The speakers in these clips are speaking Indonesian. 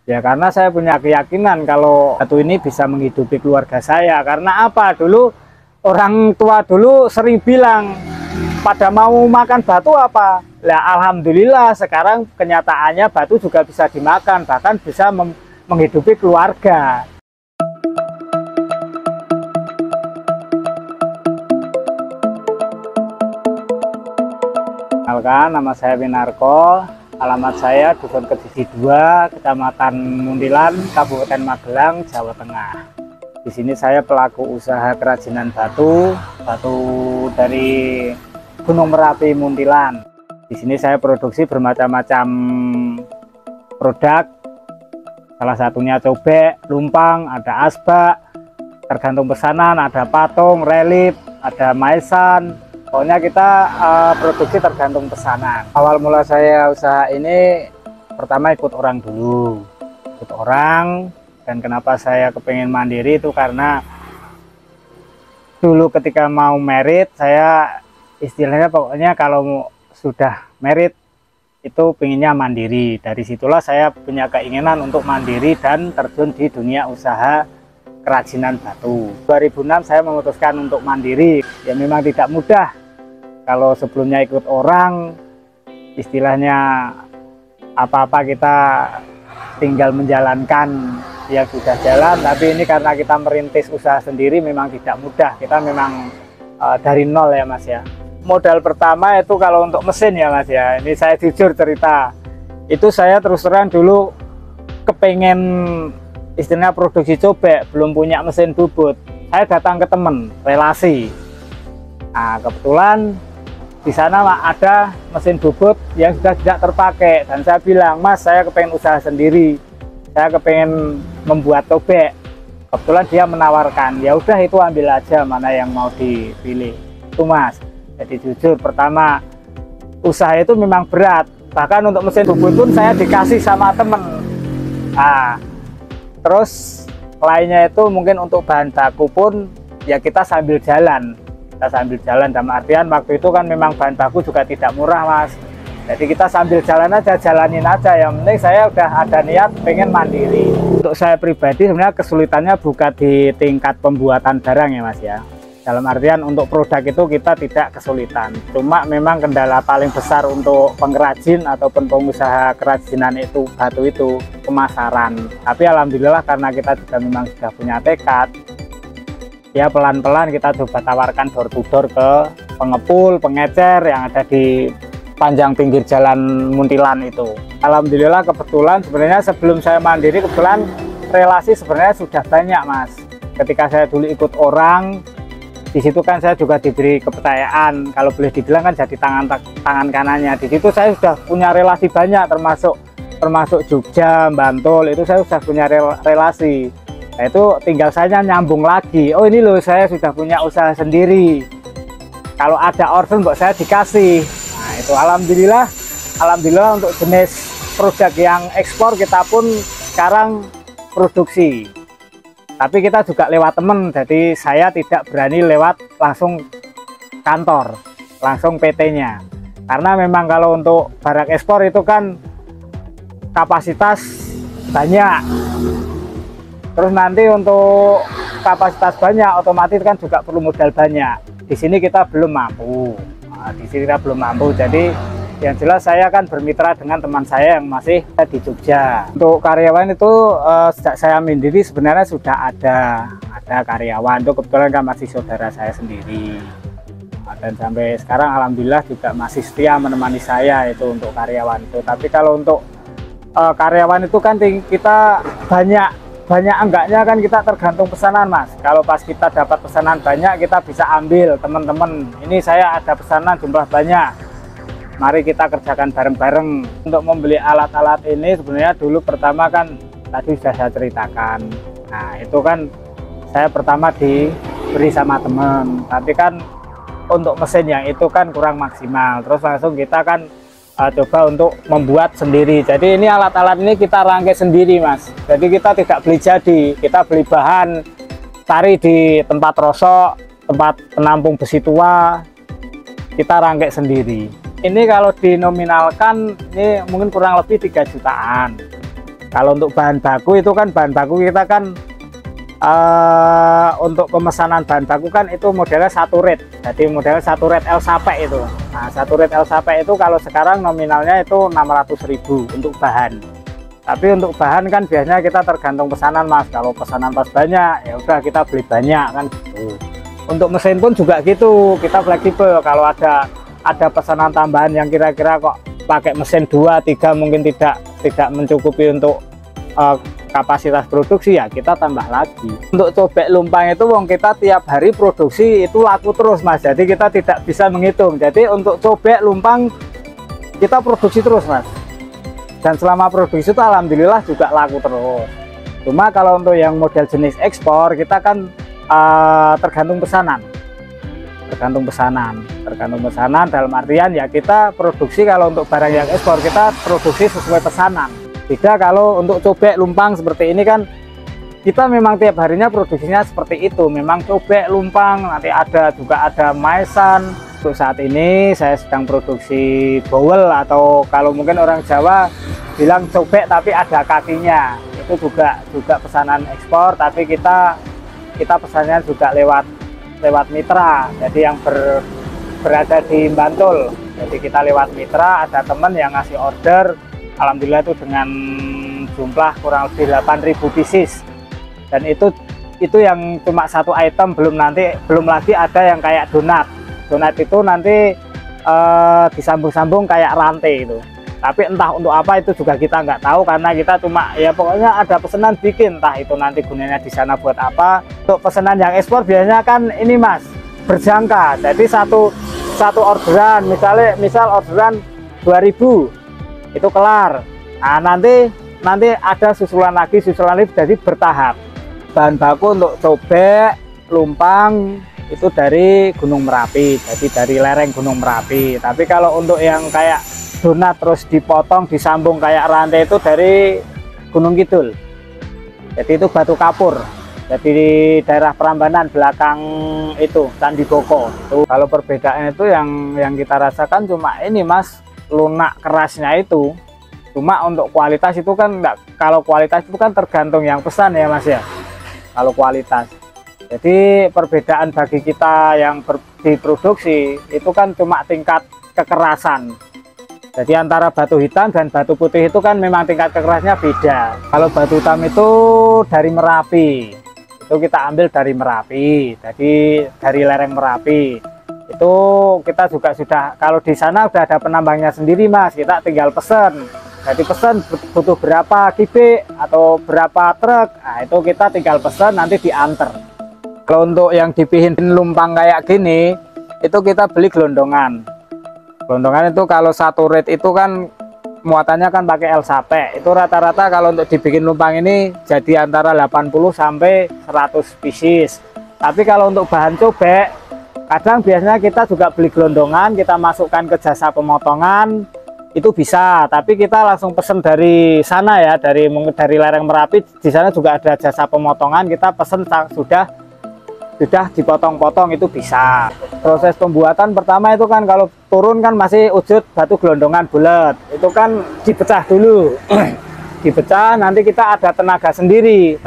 Ya karena saya punya keyakinan kalau batu ini bisa menghidupi keluarga saya. Karena apa? Dulu orang tua dulu sering bilang pada mau makan batu apa? Lah alhamdulillah sekarang kenyataannya batu juga bisa dimakan, bahkan bisa menghidupi keluarga. Kenalkan, nama saya Winarko, alamat saya Dusun Kediri 2, Kecamatan Muntilan, Kabupaten Magelang, Jawa Tengah. Di sini saya pelaku usaha kerajinan batu dari Gunung Merapi Muntilan. Di sini saya produksi bermacam-macam produk, salah satunya cobek, lumpang, ada asbak, tergantung pesanan, ada patung, relief, ada maesan. Pokoknya kita produksi tergantung pesanan. Awal mula saya usaha ini pertama ikut orang dulu, dan kenapa saya kepengen mandiri itu karena dulu ketika mau merit saya istilahnya pokoknya kalau sudah merit itu pengennya mandiri. Dari situlah saya punya keinginan untuk mandiri dan terjun di dunia usaha kerajinan batu. 2006 saya memutuskan untuk mandiri. Ya memang tidak mudah. Kalau sebelumnya ikut orang, istilahnya apa-apa kita tinggal menjalankan yang sudah jalan. Tapi ini karena kita merintis usaha sendiri memang tidak mudah. Kita memang dari nol ya Mas ya. Modal pertama itu kalau untuk mesin ya Mas ya. Ini saya jujur cerita. Itu saya terus terang dulu kepengen istilahnya produksi cobek, belum punya mesin bubut. Saya datang ke temen relasi. Nah, kebetulan di sana ada mesin bubut yang sudah tidak terpakai dan saya bilang, Mas, saya kepengen usaha sendiri. Saya kepengen membuat cobek. Kebetulan dia menawarkan, ya udah itu ambil aja mana yang mau dipilih. Itu Mas. Jadi jujur pertama usaha itu memang berat. Bahkan untuk mesin bubut pun saya dikasih sama temen. Nah, terus lainnya itu mungkin untuk bahan baku pun ya kita sambil jalan dalam artian waktu itu kan memang bahan baku juga tidak murah Mas. Jadi kita sambil jalanin aja, yang penting saya udah ada niat pengen mandiri. Untuk saya pribadi sebenarnya kesulitannya bukan di tingkat pembuatan barang ya Mas ya. Dalam artian untuk produk itu kita tidak kesulitan, cuma memang kendala paling besar untuk pengrajin ataupun pengusaha kerajinan itu batu itu pemasaran. Tapi alhamdulillah karena kita juga memang sudah punya tekad, ya pelan-pelan kita coba tawarkan door to door ke pengepul, pengecer yang ada di panjang pinggir jalan Muntilan itu. Alhamdulillah kebetulan sebenarnya sebelum saya mandiri kebetulan relasi sebenarnya sudah banyak Mas. Ketika saya dulu ikut orang, di situ kan saya juga diberi kepercayaan, kalau boleh dibilang kan jadi tangan kanannya. Di situ saya sudah punya relasi banyak, termasuk Jogja, Bantul, itu saya sudah punya relasi. Nah itu tinggal saya nyambung lagi. Oh ini loh saya sudah punya usaha sendiri. Kalau ada order kok saya dikasih. Nah itu alhamdulillah untuk jenis produk yang ekspor kita pun sekarang produksi. Tapi kita juga lewat temen, jadi saya tidak berani lewat langsung kantor, langsung PT-nya. Karena memang kalau untuk barang ekspor itu kan kapasitas banyak. Terus nanti untuk kapasitas banyak, otomatis kan juga perlu modal banyak. Di sini kita belum mampu. Nah, jadi yang jelas saya kan bermitra dengan teman saya yang masih di Jogja. Untuk karyawan itu sejak saya mandiri sebenarnya sudah ada karyawan. Itu kebetulan kan masih saudara saya sendiri. Dan sampai sekarang alhamdulillah juga masih setia menemani saya itu untuk karyawan itu. Tapi kalau untuk karyawan itu kan kita banyak enggaknya kan kita tergantung pesanan Mas. Kalau pas kita dapat pesanan banyak kita bisa ambil teman-teman. Ini saya ada pesanan jumlah banyak. Mari kita kerjakan bareng-bareng. Untuk membeli alat-alat ini sebenarnya dulu pertama kan tadi sudah saya ceritakan. Nah itu kan saya pertama diberi sama teman. Tapi kan untuk mesin yang itu kan kurang maksimal. Terus langsung kita kan coba untuk membuat sendiri. Jadi ini alat-alat ini kita rangkai sendiri Mas. Jadi kita tidak beli jadi. Kita beli bahan, cari di tempat rosok, tempat penampung besi tua. Kita rangkai sendiri. Ini kalau dinominalkan ini mungkin kurang lebih 3 jutaan. Kalau untuk bahan baku itu kan bahan baku kita kan untuk pemesanan bahan baku kan itu modelnya satu red, jadi modelnya satu red L Sape itu. Nah, satu red L Sape itu kalau sekarang nominalnya itu 600.000 untuk bahan. Tapi untuk bahan kan biasanya kita tergantung pesanan Mas. Kalau pesanan pas banyak ya udah kita beli banyak kan gitu. Untuk mesin pun juga gitu, kita fleksibel. Kalau ada pesanan tambahan yang kira-kira kok pakai mesin 2, 3 mungkin tidak mencukupi untuk kapasitas produksi, ya kita tambah lagi. Untuk cobek lumpang itu wong kita tiap hari produksi itu laku terus Mas, jadi kita tidak bisa menghitung. Jadi untuk cobek lumpang kita produksi terus Mas, dan selama produksi itu alhamdulillah juga laku terus. Cuma kalau untuk yang model jenis ekspor kita kan tergantung pesanan dalam artian ya kita produksi. Kalau untuk barang yang ekspor kita produksi sesuai pesanan. Beda kalau untuk cobek lumpang seperti ini kan kita memang tiap harinya produksinya seperti itu, memang cobek lumpang. Nanti juga ada maesan. Untuk saat ini saya sedang produksi bowel, atau kalau mungkin orang Jawa bilang cobek tapi ada kakinya, itu juga pesanan ekspor, tapi kita pesannya juga lewat mitra, jadi yang berada di Bantul. Jadi kita lewat mitra, ada teman yang ngasih order, alhamdulillah itu dengan jumlah kurang lebih 8.000 pieces, dan itu yang cuma satu item, belum lagi ada yang kayak donat itu nanti disambung-sambung kayak rantai itu, tapi entah untuk apa itu juga kita nggak tahu, karena kita cuma ya pokoknya ada pesanan bikin, entah itu nanti gunanya di sana buat apa. Untuk pesanan yang ekspor biasanya kan ini Mas berjangka, jadi satu orderan, misal orderan 2.000 itu kelar. Nah, nanti ada susulan lagi, jadi bertahap. Bahan baku untuk cobek lumpang itu dari Gunung Merapi, jadi dari lereng Gunung Merapi. Tapi kalau untuk yang kayak donat terus dipotong disambung kayak rantai itu dari Gunung Kidul, jadi itu Batu Kapur, jadi di daerah Prambanan belakang itu Candi Boko itu. Kalau perbedaan itu yang kita rasakan cuma ini Mas, lunak kerasnya itu. Cuma untuk kualitas itu kan enggak, kalau kualitas itu kan tergantung yang pesan ya Mas ya, kalau kualitas. Jadi perbedaan bagi kita yang diproduksi itu kan cuma tingkat kekerasan. Jadi antara batu hitam dan batu putih itu kan memang tingkat kekerasnya beda. Kalau batu hitam itu dari Merapi, itu kita ambil dari Merapi, jadi dari lereng Merapi. Itu kita juga sudah, kalau di sana udah ada penambangnya sendiri Mas, kita tinggal pesen. Jadi pesen butuh berapa kubik atau berapa truk, nah itu kita tinggal pesen nanti diantar. Kalau untuk yang dipihin lumpang kayak gini itu kita beli gelondongan itu. Kalau satu red itu kan muatannya kan pakai L Sape, itu rata-rata kalau untuk dibikin lumpang ini jadi antara 80 sampai 100 pieces. Tapi kalau untuk bahan cobek kadang biasanya kita juga beli gelondongan, kita masukkan ke jasa pemotongan, itu bisa. Tapi kita langsung pesen dari sana ya, dari lereng Merapi, di sana juga ada jasa pemotongan, kita pesen sudah dipotong-potong, itu bisa. Proses pembuatan pertama itu kan kalau turun kan masih wujud batu gelondongan bulat, itu kan dipecah dulu. Dipecah, nanti kita ada tenaga sendiri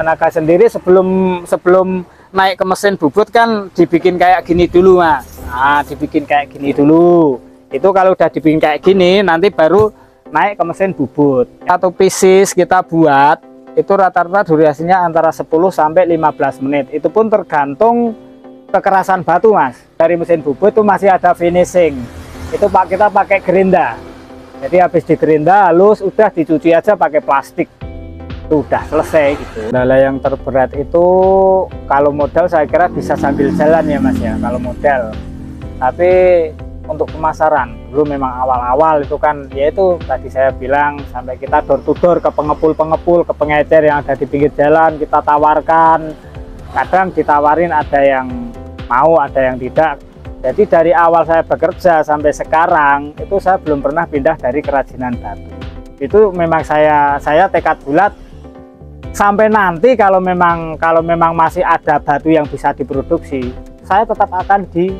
sebelum naik ke mesin bubut kan dibikin kayak gini dulu Mas. Nah, dibikin kayak gini dulu. Itu kalau udah dibikin kayak gini nanti baru naik ke mesin bubut. Satu pieces kita buat itu rata-rata durasinya antara 10 sampai 15 menit. Itu pun tergantung kekerasan batu Mas. Dari mesin bubut itu masih ada finishing. Itu kita pakai gerinda. Jadi habis digerinda halus, udah dicuci aja pakai plastik. Udah selesai gitu. Kendala yang terberat itu kalau modal saya kira bisa sambil jalan ya Mas ya, kalau modal. Tapi untuk pemasaran dulu memang awal-awal itu kan yaitu tadi saya bilang, sampai kita door to door ke pengepul, ke pengecer yang ada di pinggir jalan, kita tawarkan. Kadang ditawarin ada yang mau, ada yang tidak. Jadi dari awal saya bekerja sampai sekarang itu saya belum pernah pindah dari kerajinan batu. Itu memang saya tekad bulat sampai nanti kalau memang masih ada batu yang bisa diproduksi, saya tetap akan di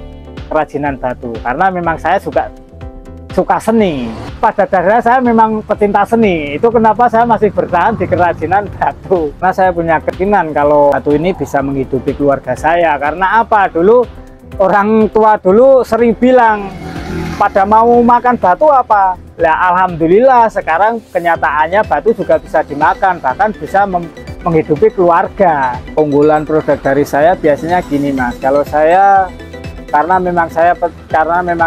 kerajinan batu, karena memang saya juga suka seni. Pada dasarnya saya memang pecinta seni. Itu kenapa saya masih bertahan di kerajinan batu. Karena saya punya keyakinan kalau batu ini bisa menghidupi keluarga saya. Karena apa? Dulu orang tua dulu sering bilang, pada mau makan batu apa? Lah alhamdulillah sekarang kenyataannya batu juga bisa dimakan, bahkan bisa menghidupi keluarga. Unggulan produk dari saya biasanya gini Mas. Kalau saya karena memang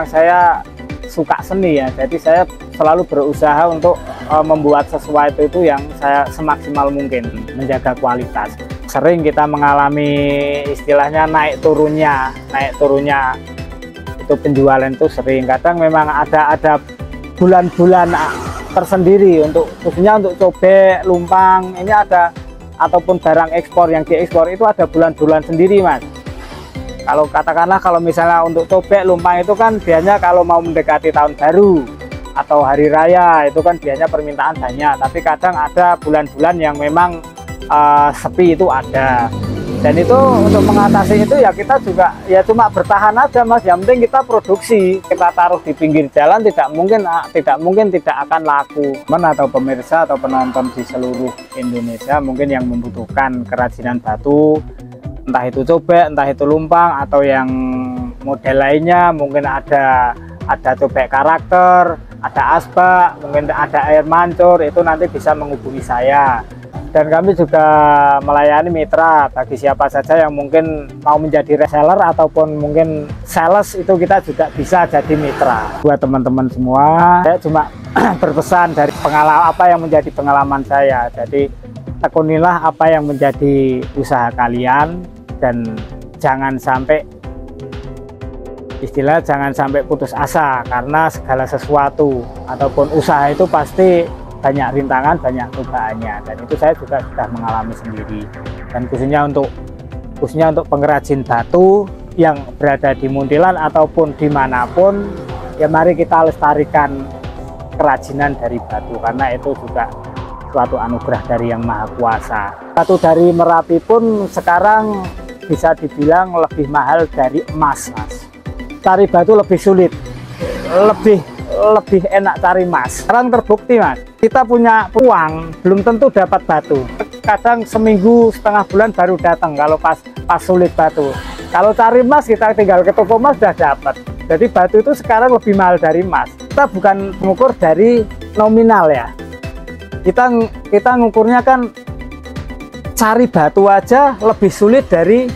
saya suka seni ya, jadi saya selalu berusaha untuk membuat sesuatu itu yang saya semaksimal mungkin menjaga kualitas. Sering kita mengalami istilahnya naik turunnya itu penjualan itu sering. Kadang memang ada bulan-bulan tersendiri untuk khususnya untuk cobek, lumpang ini ada, ataupun barang ekspor yang diekspor itu ada bulan-bulan sendiri Mas. Kalau katakanlah kalau misalnya untuk cobek, lumpang itu kan biasanya kalau mau mendekati tahun baru atau hari raya itu kan biasanya permintaan banyak, tapi kadang ada bulan-bulan yang memang sepi itu ada. Dan itu untuk mengatasi itu ya kita juga ya cuma bertahan aja Mas, yang penting kita produksi, kita taruh di pinggir jalan tidak mungkin tidak akan laku. Teman atau pemirsa atau penonton di seluruh Indonesia mungkin yang membutuhkan kerajinan batu, entah itu cobek, entah itu lumpang, atau yang model lainnya, mungkin ada cobek karakter, ada asbak, mungkin ada air mancur, itu nanti bisa menghubungi saya. Dan kami juga melayani mitra bagi siapa saja yang mungkin mau menjadi reseller ataupun mungkin sales, itu kita juga bisa jadi mitra. Buat teman-teman semua, saya cuma berpesan dari pengalaman apa yang menjadi pengalaman saya. Jadi tekunilah apa yang menjadi usaha kalian dan jangan sampai putus asa, karena segala sesuatu ataupun usaha itu pasti banyak rintangan, banyak cobaannya, dan itu saya juga sudah mengalami sendiri. Dan khususnya untuk pengrajin batu yang berada di Muntilan ataupun dimanapun, ya mari kita lestarikan kerajinan dari batu, karena itu juga suatu anugerah dari Yang Maha Kuasa. Batu dari Merapi pun sekarang bisa dibilang lebih mahal dari emas Mas. Cari batu lebih sulit, lebih enak cari emas. Sekarang terbukti Mas, kita punya uang belum tentu dapat batu. Kadang seminggu, setengah bulan baru datang kalau pas sulit batu. Kalau cari emas kita tinggal ke toko emas sudah dapat. Jadi batu itu sekarang lebih mahal dari emas. Kita bukan mengukur dari nominal ya. Kita ngukurnya kan cari batu aja lebih sulit dari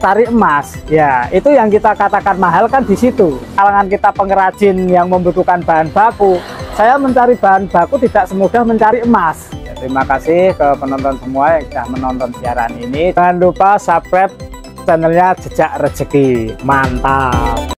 cari emas. Ya, itu yang kita katakan mahal kan di situ. Kalangan kita pengrajin yang membutuhkan bahan baku, saya mencari bahan baku tidak semudah mencari emas. Ya, terima kasih ke penonton semua yang sudah menonton siaran ini. Jangan lupa subscribe channelnya Jejak Rezeki. Mantap.